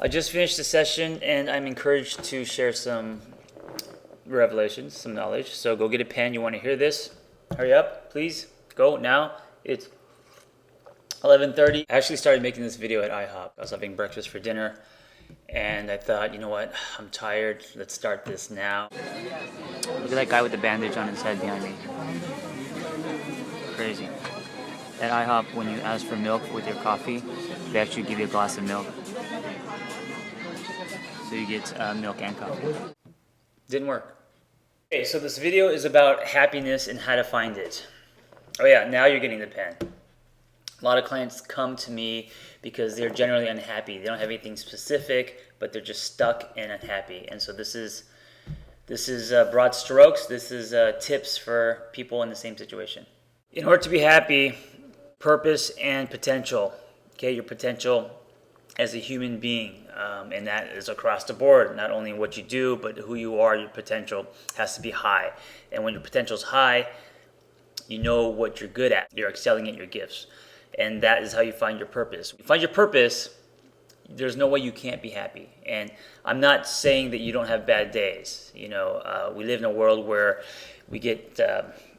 I just finished the session and I'm encouraged to share some revelations, some knowledge. So go get a pen. You want to hear this? Hurry up, please. Go now. It's 11:30. I actually started making this video at IHOP. I was having breakfast for dinner and I thought, you know what? I'm tired. Let's start this now. Look at that guy with the bandage on his head behind me. Crazy. At IHOP, when you ask for milk with your coffee, they actually give you a glass of milk. So you get milk and coffee. Didn't work. Okay, so this video is about happiness and how to find it. Oh yeah, now you're getting the pen. A lot of clients come to me because they're generally unhappy. They don't have anything specific, but they're just stuck and unhappy. And so this is broad strokes. This is tips for people in the same situation. In order to be happy, purpose and potential. Okay, your potential as a human being. And that is across the board, not only what you do, but who you are. Your potential has to be high. And when your potential is high, you know what you're good at. You're excelling at your gifts. And that is how you find your purpose. You find your purpose, there's no way you can't be happy. And I'm not saying that you don't have bad days. You know, we live in a world where we get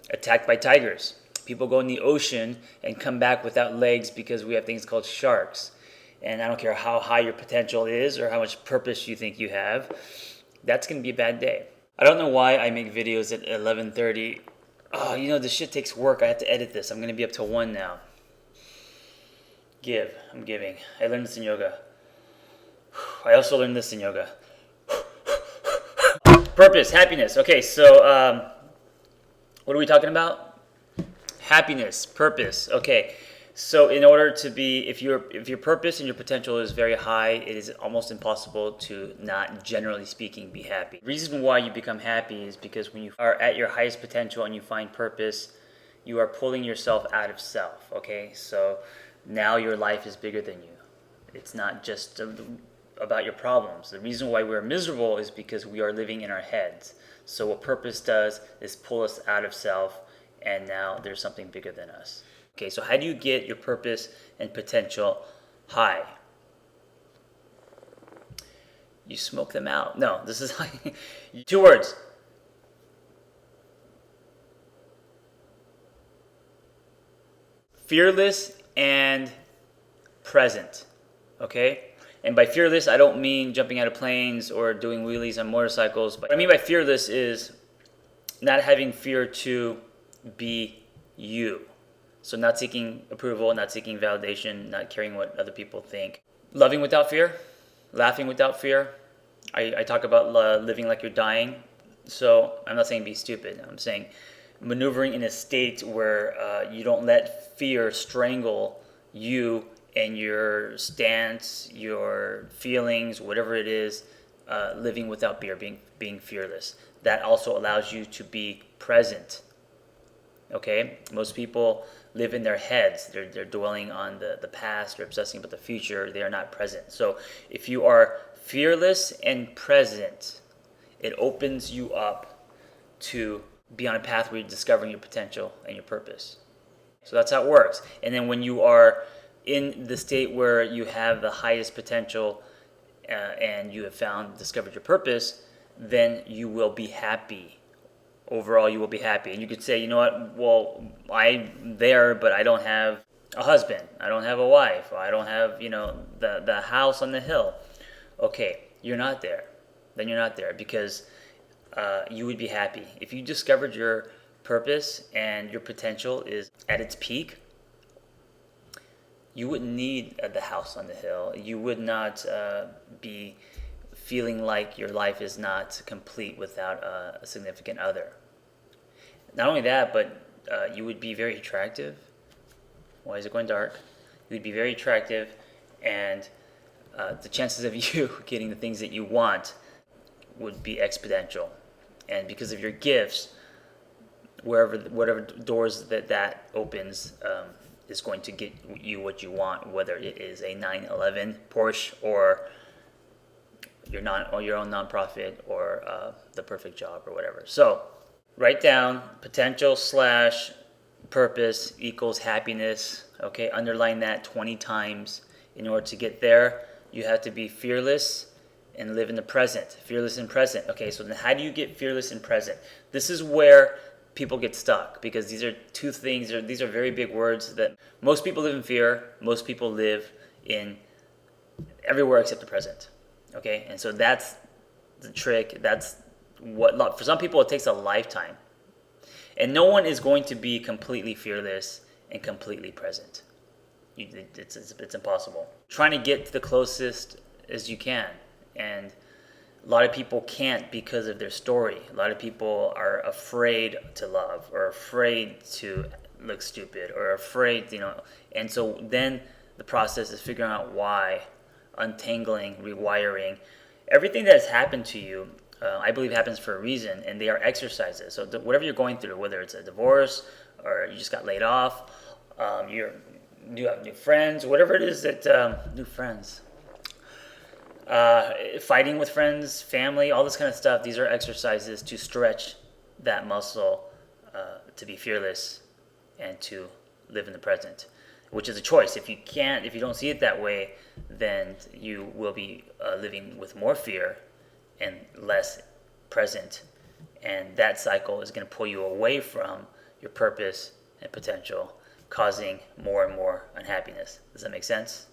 attacked by tigers. People go in the ocean and come back without legs because we have things called sharks. And I don't care how high your potential is or how much purpose you think you have, that's going to be a bad day. I don't know why I make videos at 11:30. Oh, you know, this shit takes work. I have to edit this. I'm going to be up to 1 now. I'm giving. I learned this in yoga. I also learned this in yoga. Purpose, happiness. Okay, so what are we talking about? Happiness, purpose. Okay. So in order to be, if your purpose and your potential is very high, it is almost impossible to not, generally speaking, be happy. The reason why you become happy is because when you are at your highest potential and you find purpose, you are pulling yourself out of self, okay? So now your life is bigger than you. It's not just about your problems. The reason why we're miserable is because we are living in our heads. So what purpose does is pull us out of self, and now there's something bigger than us. Okay, so how do you get your purpose and potential high? You smoke them out. No, this is like 2 words. Fearless and present. Okay? And by fearless, I don't mean jumping out of planes or doing wheelies on motorcycles. But what I mean by fearless is not having fear to be you. So not seeking approval, not seeking validation, not caring what other people think. Loving without fear, laughing without fear. I talk about living like you're dying. So I'm not saying be stupid. I'm saying maneuvering in a state where you don't let fear strangle you and your stance, your feelings, whatever it is, living without fear, being fearless. That also allows you to be present. Okay? Most people live in their heads. They're dwelling on the past. They're obsessing about the future. They are not present. So if you are fearless and present, it opens you up to be on a path where you're discovering your potential and your purpose. So that's how it works. And then when you are in the state where you have the highest potential and you have discovered your purpose, then you will be happy. Overall, you will be happy. And you could say, you know what, well, I'm there, but I don't have a husband. I don't have a wife. I don't have, the house on the hill. Okay, you're not there. Then you're not there because you would be happy. If you discovered your purpose and your potential is at its peak, you wouldn't need the house on the hill. You would not be feeling like your life is not complete without a significant other. Not only that, but you would be very attractive. Why is it going dark? You would be very attractive, and the chances of you getting the things that you want would be exponential. And because of your gifts, whatever doors that opens is going to get you what you want, whether it is a 911 Porsche or your own nonprofit or the perfect job or whatever. So write down potential / purpose equals happiness. Okay, underline that 20 times. In order to get there, you have to be fearless and live in the present. Fearless and present. Okay, so then how do you get fearless and present? This is where people get stuck, because these are two things, these are very big words that most people live in fear, most people live in everywhere except the present. Okay, and so that's the trick. That's what, for some people, it takes a lifetime. And no one is going to be completely fearless and completely present. It's impossible. Trying to get to the closest as you can. And a lot of people can't because of their story. A lot of people are afraid to love, or afraid to look stupid, or afraid, And so then the process is figuring out why, untangling, rewiring. Everything that has happened to you, I believe, happens for a reason, and they are exercises. So whatever you're going through, whether it's a divorce or you just got laid off, you have new friends, whatever it is that new friends, fighting with friends, family, all this kind of stuff. These are exercises to stretch that muscle, to be fearless and to live in the present, which is a choice. If you don't see it that way, then you will be living with more fear and less present, and that cycle is going to pull you away from your purpose and potential, causing more and more unhappiness. Does that make sense?